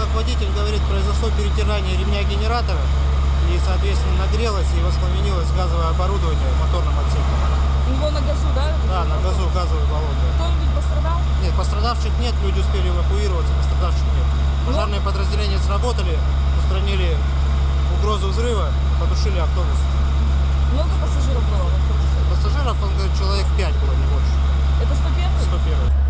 как водитель говорит, произошло перетирание ремня генератора и, соответственно, нагрелось и воспламенилось газовое оборудование в моторном отсеке. У него на газу, да? Да, на газу газовый баллон. Да. Кто-нибудь пострадал? Нет, пострадавших нет, люди успели эвакуироваться, пострадавших нет. Пожарные подразделения сработали, устранили угрозу взрыва, потушили автобус. Много пассажиров было в автобусе? Пассажиров, он говорит, человек 5 было, не больше. Это 101? 101.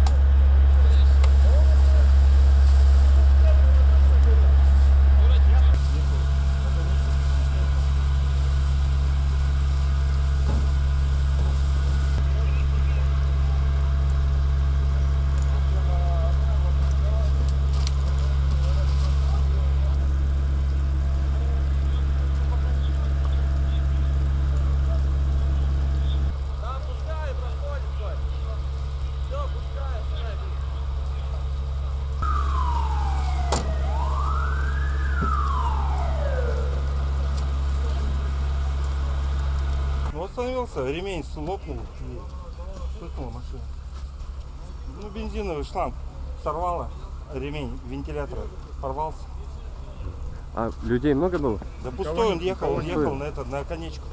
Ну, остановился, ремень лопнул и вспыхнула машина. Ну, бензиновый шланг сорвало, ремень вентилятора порвался. А людей много было? Да пустой он ехал на конечку.